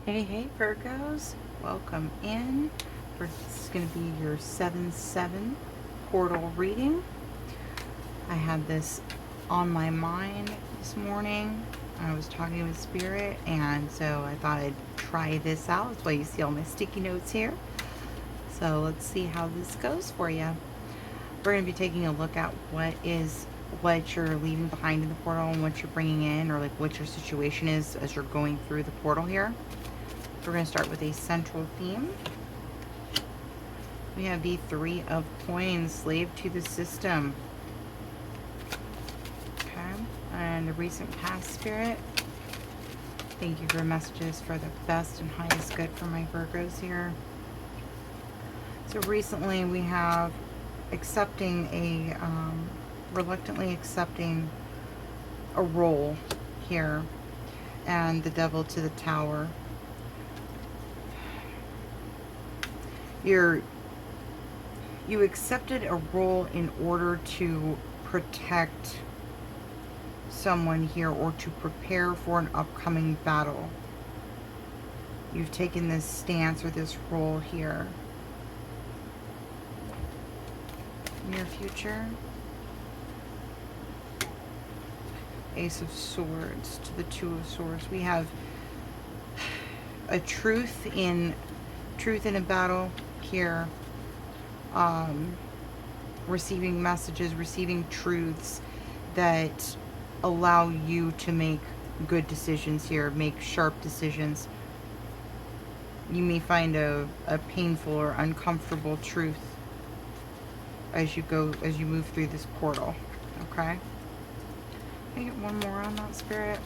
Hey Virgos, welcome in. This is going to be your 7/7 portal reading. I had this on my mind this morning. I was talking with Spirit, and so I thought I'd try this out. That's why you see all my sticky notes here. So let's see how this goes for you. We're going to be taking a look at what you're leaving behind in the portal and what you're bringing in, or like what your situation is as you're going through the portal here. We're going to start with a central theme. We have the Three of Coins, slave to the system. Okay, and the recent past, Spirit. Thank you for messages for the best and highest good for my Virgos here. So recently we have reluctantly accepting a role here, and the Devil to the Tower. You accepted a role in order to protect someone here or to prepare for an upcoming battle. You've taken this stance or this role here. Near future. Ace of Swords to the Two of Swords. We have a truth in a battle here. Receiving messages, receiving truths that allow you to make good decisions here, make sharp decisions. You may find a painful or uncomfortable truth as you move through this portal. Okay? Can I get one more on that, Spirit?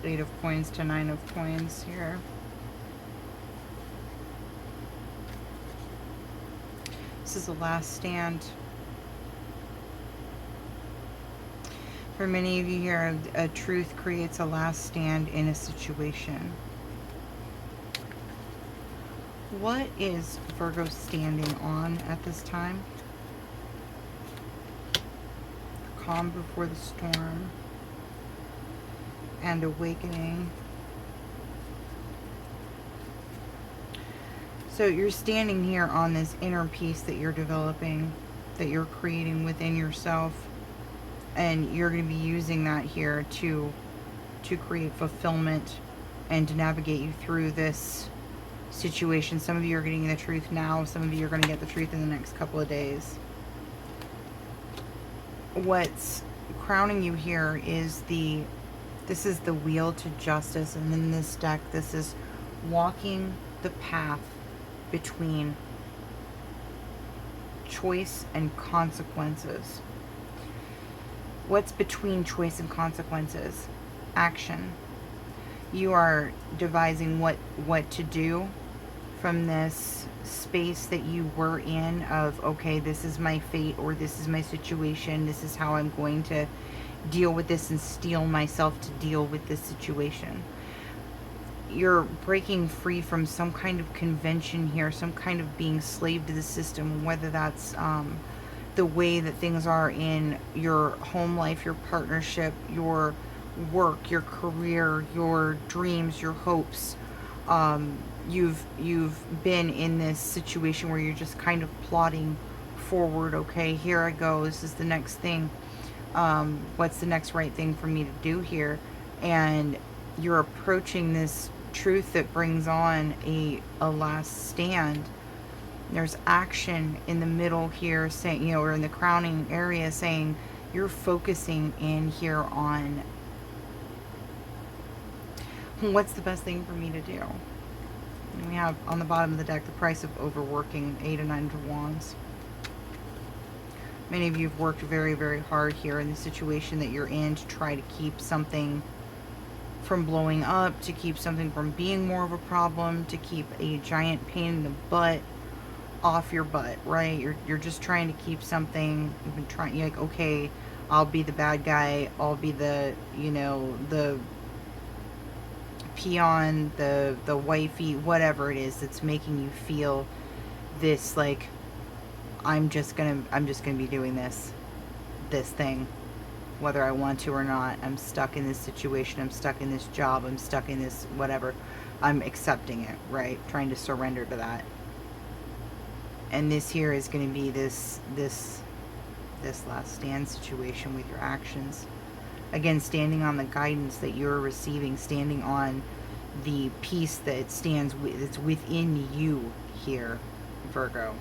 Eight of Coins to Nine of Coins here. This is the last stand. For many of you here, a truth creates a last stand in a situation. What is Virgo standing on at this time? Calm before the storm and awakening. So you're standing here on this inner peace that you're developing, that you're creating within yourself, and you're going to be using that here to create fulfillment and to navigate you through this situation. Some of you are getting the truth now, some of you are going to get the truth in the next couple of days. What's crowning you here is this is the Wheel to Justice, and in this deck, this is walking the path between choice and consequences. What's between choice and consequences? Action. You are devising what to do from this space that you were in of, okay, this is my fate, or this is my situation, this is how I'm going to deal with this and steel myself to deal with this situation. You're breaking free from some kind of convention here, some kind of being slave to the system, whether that's the way that things are in your home life, your partnership, your work, your career, your dreams, your hopes. You've been in this situation where you're just kind of plodding forward. Okay, here I go. This is the next thing. What's the next right thing for me to do here? And you're approaching this truth that brings on a last stand. There's action in the middle here saying, or in the crowning area saying, you're focusing in here on what's the best thing for me to do. And we have on the bottom of the deck the price of overworking, 8 and 9 of Wands. Many of you have worked very, very hard here in the situation that you're in to try to keep something from blowing up, to keep something from being more of a problem, to keep a giant pain in the butt off your butt, right? You're just trying to keep something. You've been trying, you're like, okay, I'll be the bad guy, I'll be the, the peon, the wifey, whatever it is that's making you feel this, like, I'm just gonna be doing this thing. whether I want to or not. I'm stuck in this situation. I'm stuck in this job. I'm stuck in this whatever. I'm accepting it, right? Trying to surrender to that. And this here is going to be this last stand situation with your actions. Again, standing on the guidance that you're receiving, standing on the peace that stands that's within you here, Virgo.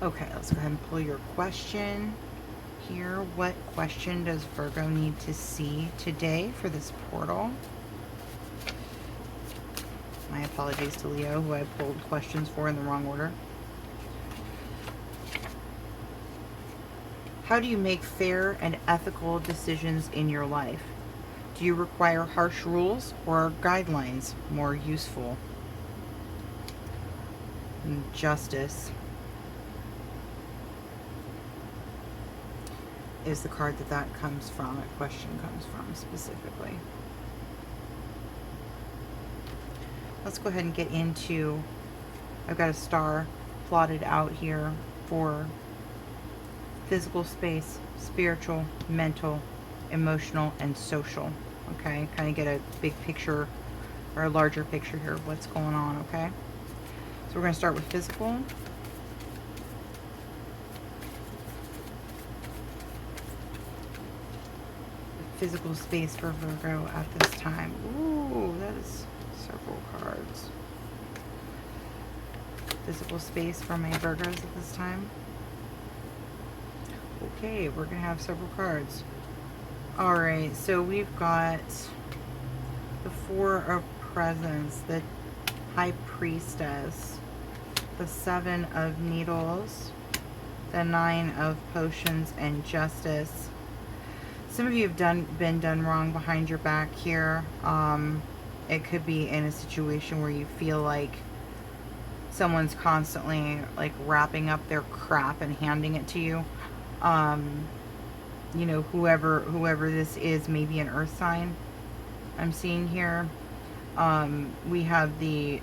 Okay, let's go ahead and pull your question here. What question does Virgo need to see today for this portal? My apologies to Leo, who I pulled questions for in the wrong order. How do you make fair and ethical decisions in your life? Do you require harsh rules, or are guidelines more useful? And Justice is the card that comes from, that question comes from specifically. Let's go ahead and get into, I've got a star plotted out here for physical space, spiritual, mental, emotional, and social. Okay, kind of get a big picture or a larger picture here of what's going on. Okay, so we're going to start with physical. Physical space for Virgo at this time. Ooh, that is several cards. Physical space for my Virgos at this time. Okay, we're going to have several cards. Alright, so we've got the Four of Presents, the High Priestess, the Seven of Needles, the Nine of Potions, and Justice. Some of you have been done wrong behind your back here. It could be in a situation where you feel like someone's constantly like wrapping up their crap and handing it to you. You know, whoever this is, maybe an earth sign I'm seeing here. We have the,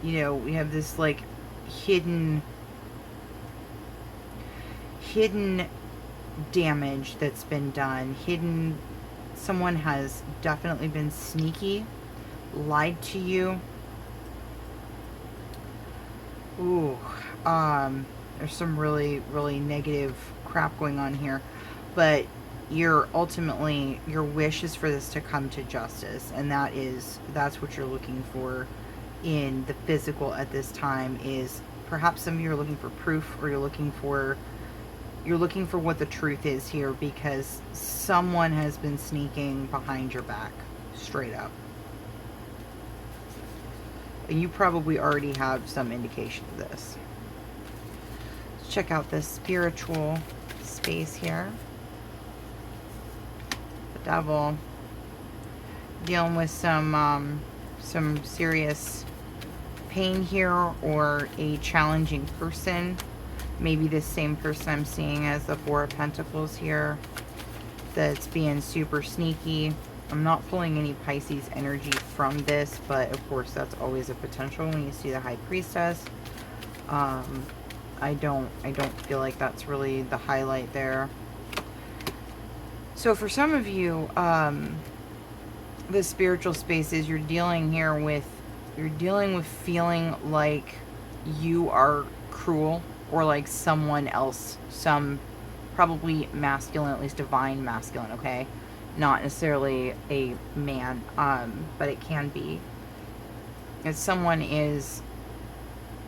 you know, we have this like hidden damage that's been done. Someone has definitely been sneaky, lied to you. Ooh, there's some really negative crap going on here, but your wish is for this to come to justice, and that's what you're looking for in the physical at this time. Is perhaps some of you are looking for proof, or you're looking for what the truth is here, because someone has been sneaking behind your back, straight up. And you probably already have some indication of this. Let's check out this spiritual space here. The Devil, dealing with some serious pain here, or a challenging person. Maybe this same person I'm seeing as the Four of Pentacles here, that's being super sneaky. I'm not pulling any Pisces energy from this, but of course that's always a potential when you see the High Priestess. I don't feel like that's really the highlight there. So for some of you, the spiritual spaces you're dealing with feeling like you are cruel, or like someone else, some probably masculine, at least divine masculine, okay? Not necessarily a man, but it can be. If someone is,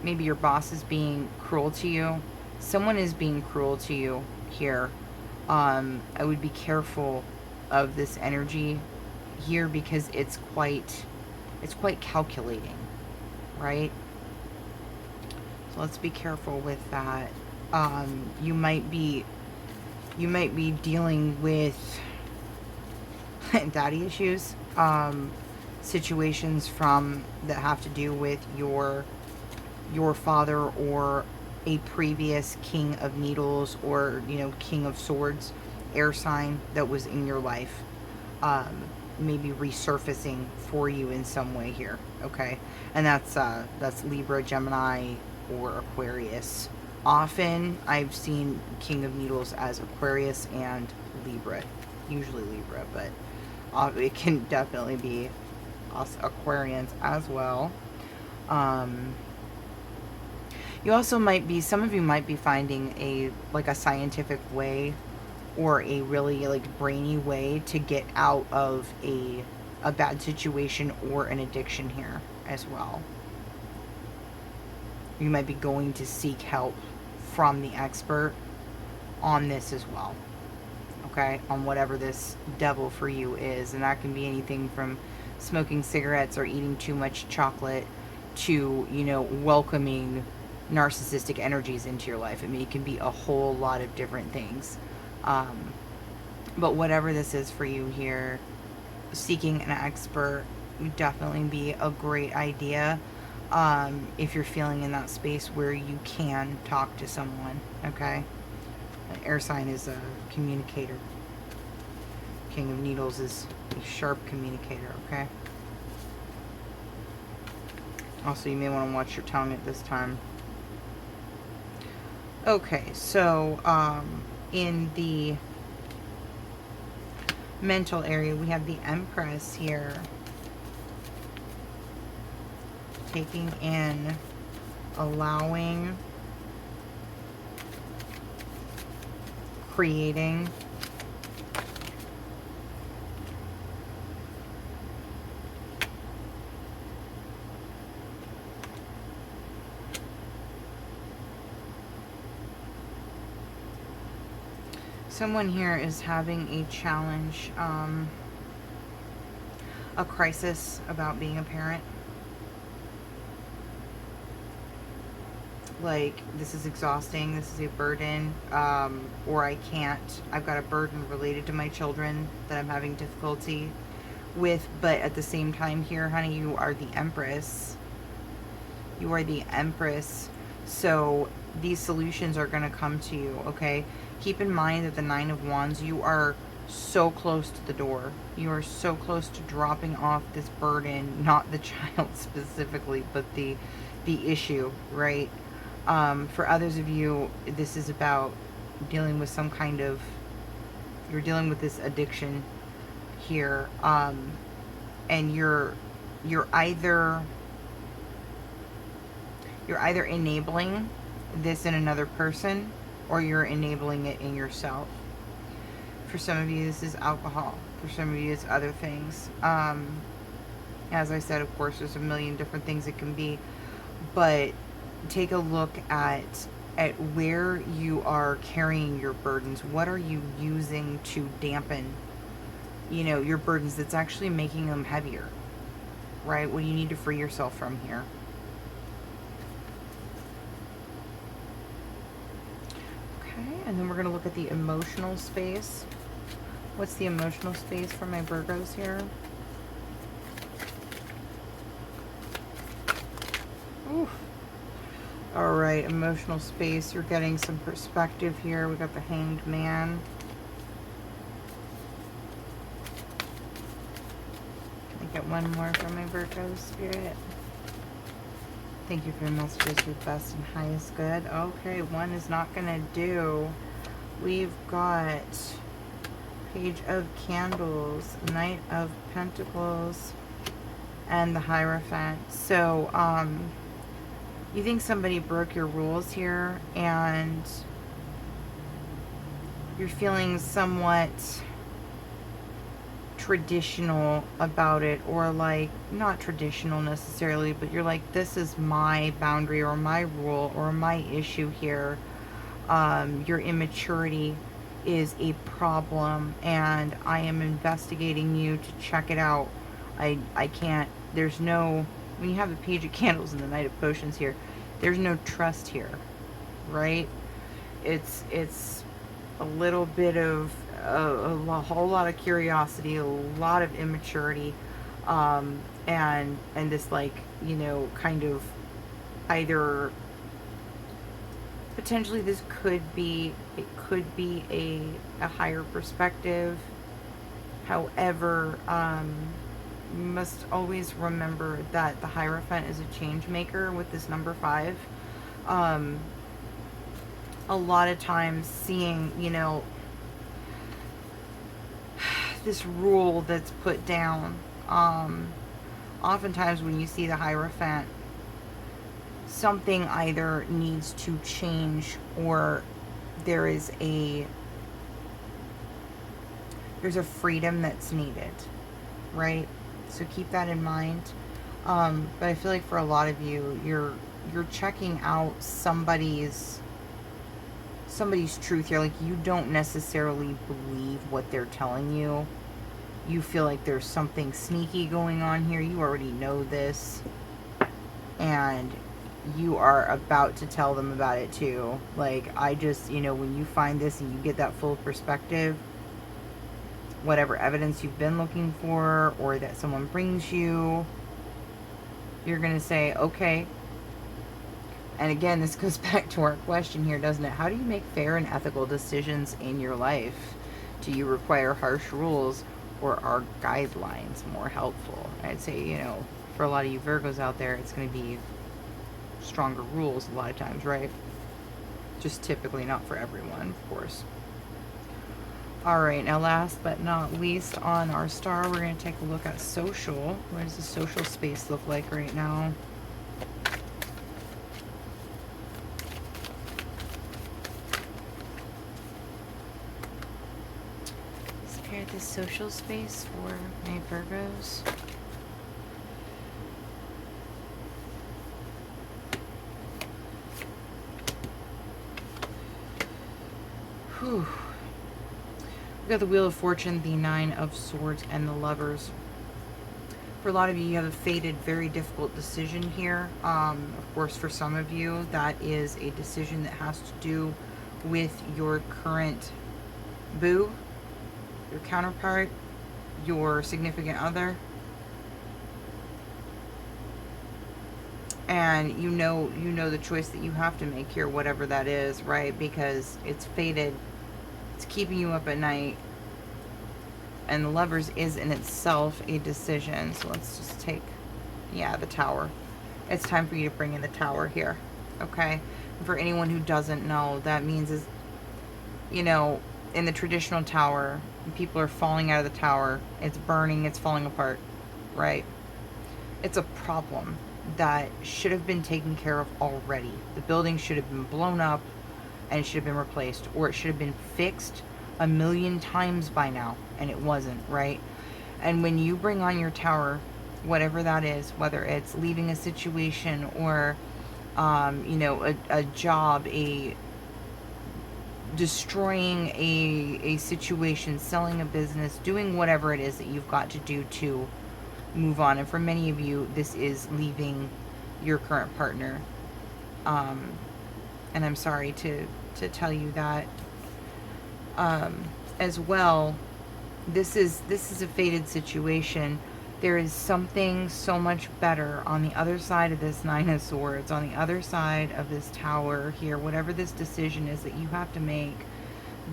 maybe your boss is being cruel to you, someone is being cruel to you here. I would be careful of this energy here, because it's quite calculating, right? So let's be careful with that. You might be dealing with daddy issues, situations that have to do with your father, or a previous King of Needles, or, you know, King of Swords, air sign that was in your life, maybe resurfacing for you in some way here, okay? And that's Libra, Gemini, or Aquarius, Often I've seen King of Needles as Aquarius and Libra, usually Libra, but it can definitely be us Aquarians as well. You also might be, some of you might be finding a scientific way or a really like brainy way to get out of a bad situation or an addiction here as well. You might be going to seek help from the expert on this as well. Okay, on whatever this devil for you is, and that can be anything from smoking cigarettes or eating too much chocolate to, you know, welcoming narcissistic energies into your life. I mean, it can be a whole lot of different things. But whatever this is for you here, seeking an expert would definitely be a great idea. If you're feeling in that space where you can talk to someone, okay? An air sign is a communicator. King of Needles is a sharp communicator, okay? Also, you may want to watch your tongue at this time. Okay, so in the mental area, we have the Empress here. Taking in, allowing, creating. Someone here is having a challenge, a crisis about being a parent. Like, this is exhausting, this is a burden, or I've got a burden related to my children that I'm having difficulty with, but at the same time here, honey, you are the Empress. You are the Empress, so these solutions are going to come to you, okay? Keep in mind that the Nine of Wands, you are so close to the door. You are so close to dropping off this burden, not the child specifically, but the issue, right? For others of you, this is about dealing with some kind of, you're dealing with this addiction here, and you're either enabling this in another person, or you're enabling it in yourself. For some of you, this is alcohol. For some of you, it's other things. As I said, of course, there's a million different things it can be, but take a look at where you are carrying your burdens. What are you using to dampen, you know, your burdens that's actually making them heavier, right? What do you need to free yourself from here? Okay, and then we're going to look at the emotional space. What's the emotional space for my Virgos here? Oof. All right, emotional space. You're getting some perspective here. We got the Hanged Man. Can I get one more from my Virgo spirit? Thank you for your messages, your best and highest good. Okay, one is not going to do. We've got Page of Candles, Knight of Pentacles, and the Hierophant. So, you think somebody broke your rules here, and you're feeling somewhat traditional about it, or like, not traditional necessarily, but you're like, this is my boundary or my rule or my issue here. Your immaturity is a problem, and I am investigating you to check it out. I can't, there's no, when you have the Page of Candles and the Knight of Potions here, there's no trust here, right? It's a little bit of a whole lot of curiosity, a lot of immaturity, and this, like, you know, kind of either potentially this could be, it could be a higher perspective. However, you must always remember that the Hierophant is a change maker with this number 5. a lot of times seeing, you know, this rule that's put down. Oftentimes when you see the Hierophant, something either needs to change, or there is there's a freedom that's needed, right? So keep that in mind. But I feel like for a lot of you, you're checking out somebody's truth here. Like, you don't necessarily believe what they're telling you. You feel like there's something sneaky going on here. You already know this, and you are about to tell them about it too. Like, I just, you know, when you find this and you get that full perspective, whatever evidence you've been looking for or that someone brings you, you're going to say, okay. And again, this goes back to our question here, doesn't it? How do you make fair and ethical decisions in your life? Do you require harsh rules, or are guidelines more helpful? I'd say, you know, for a lot of you Virgos out there, it's going to be stronger rules a lot of times, right? Just typically, not for everyone, of course. Alright, now last but not least on our star, we're going to take a look at social. What does the social space look like right now? Let's compare the social space for my Virgos. Whew. We've got the Wheel of Fortune, the Nine of Swords, and the Lovers. For a lot of you, you have a fated, very difficult decision here. Of course, for some of you, that is a decision that has to do with your current boo, your counterpart, your significant other. And you know the choice that you have to make here, whatever that is, right? Because it's fated. It's keeping you up at night. And the Lovers is in itself a decision. So let's just take, yeah, the Tower. It's time for you to bring in the Tower here. Okay? And for anyone who doesn't know, that means is, you know, in the traditional Tower, people are falling out of the Tower. It's burning. It's falling apart. Right? It's a problem that should have been taken care of already. The building should have been blown up and it should have been replaced, or it should have been fixed 1,000,000 times by now, and it wasn't, right? And when you bring on your Tower, whatever that is, whether it's leaving a situation or you know, a job, destroying a situation, selling a business, doing whatever it is that you've got to do to move on. And for many of you, this is leaving your current partner. And I'm sorry to tell you that. As well, this is a fated situation. There is something so much better on the other side of this Nine of Swords, on the other side of this Tower here, whatever this decision is that you have to make,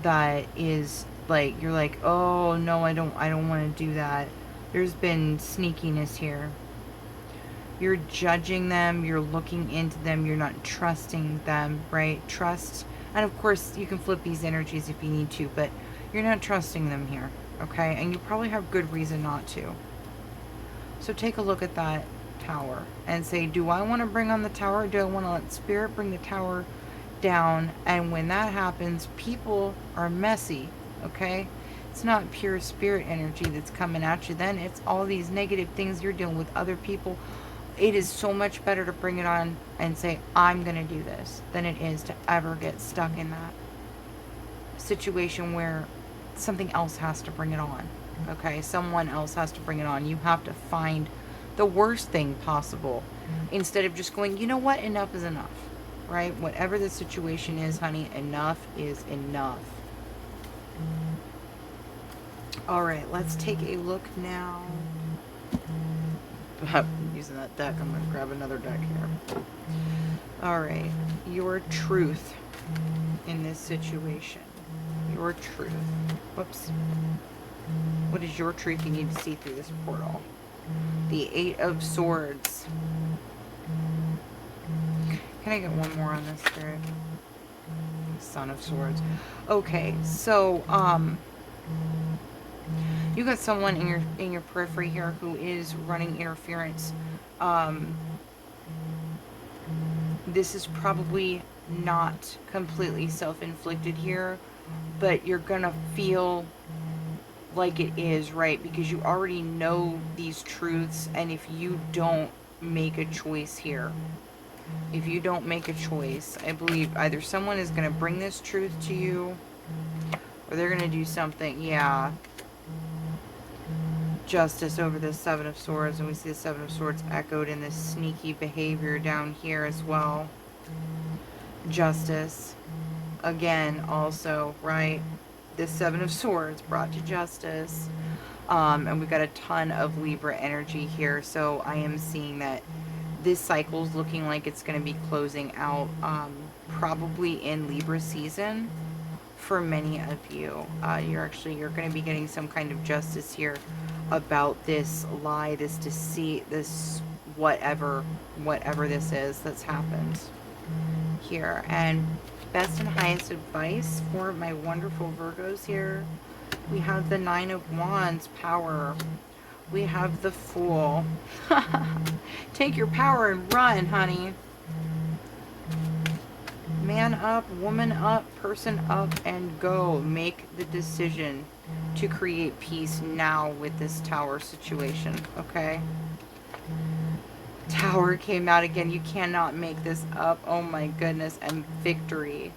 that is like, you're like, oh no, I don't want to do that. There's been sneakiness here. You're judging them, you're looking into them, you're not trusting them, right? Trust, and of course you can flip these energies if you need to, but you're not trusting them here, okay? And you probably have good reason not to. So take a look at that Tower and say, do I want to bring on the Tower? Do I want to let Spirit bring the Tower down? And when that happens, people are messy, okay? It's not pure Spirit energy that's coming at you then. It's all these negative things you're dealing with other people. It is so much better to bring it on and say, I'm going to do this, than it is to ever get stuck in that situation where something else has to bring it on. Okay? Someone else has to bring it on. You have to find the worst thing possible instead of just going, you know what? Enough is enough. Right? Whatever the situation is, honey, enough is enough. Alright, let's take a look now. I'm using that deck. I'm going to grab another deck here. Alright, your truth in this situation. Your truth. Whoops. What is your truth you need to see through this portal? The Eight of Swords. Can I get one more on this, Spirit? Son of Swords. Okay, so, you got someone in your periphery here who is running interference. This is probably not completely self-inflicted here, but you're gonna feel like it is, right? Because you already know these truths, and if you don't make a choice here, if you don't make a choice, I believe either someone is gonna bring this truth to you, or they're gonna do something, yeah. Justice over the Seven of Swords, and we see the Seven of Swords echoed in this sneaky behavior down here as well. Justice. Again, also, right? The Seven of Swords brought to justice. And we've got a ton of Libra energy here, so I am seeing that this cycle is looking like it's going to be closing out probably in Libra season for many of you. You're going to be getting some kind of justice here about this lie, this deceit, this whatever this is that's happened here. And best and highest advice for my wonderful Virgos here, we have the Nine of Wands, power. We have the Fool. Take your power and run, honey. Man up, woman up, person up, and go. Make the decision to create peace now with this Tower situation, okay? Tower came out again. You cannot make this up. Oh my goodness. And victory.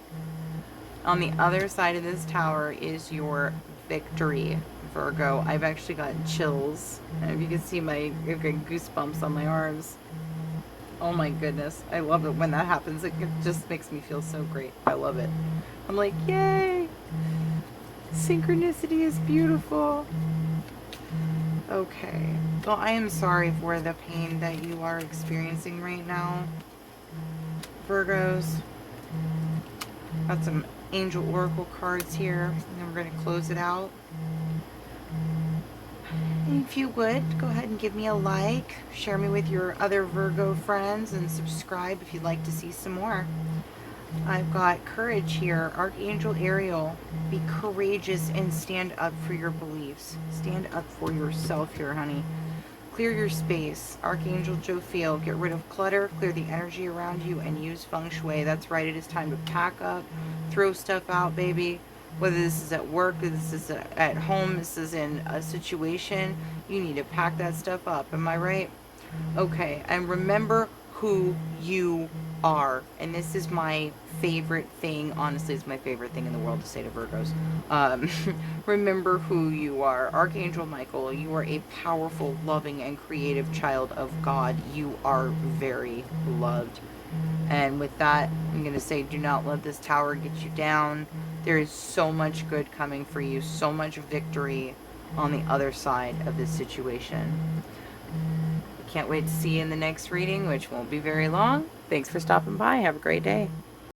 On the other side of this Tower is your victory, Virgo. I've actually got chills. And if you can see I've got goosebumps on my arms. Oh my goodness. I love it when that happens. It just makes me feel so great. I love it. I'm like, yay! Synchronicity is beautiful. Okay. Well, I am sorry for the pain that you are experiencing right now, Virgos. Got some Angel Oracle cards here, and then we're going to close it out. And if you would, go ahead and give me a like, share me with your other Virgo friends, and subscribe if you'd like to see some more. I've got courage here. Archangel Ariel, be courageous and stand up for your beliefs. Stand up for yourself here, honey. Clear your space. Archangel Jophiel, get rid of clutter, clear the energy around you, and use feng shui. That's right, it is time to pack up, throw stuff out, baby. Whether this is at work, whether this is at home, this is in a situation, you need to pack that stuff up. Am I right? Okay, and remember who you are. And this is my favorite thing, honestly, it's my favorite thing in the world to say to Virgos. Remember who you are. Archangel Michael, you are a powerful, loving, and creative child of God. You are very loved. And with that, I'm going to say, do not let this Tower get you down. There is so much good coming for you, so much victory on the other side of this situation. Can't wait to see you in the next reading, which won't be very long. Thanks for stopping by. Have a great day.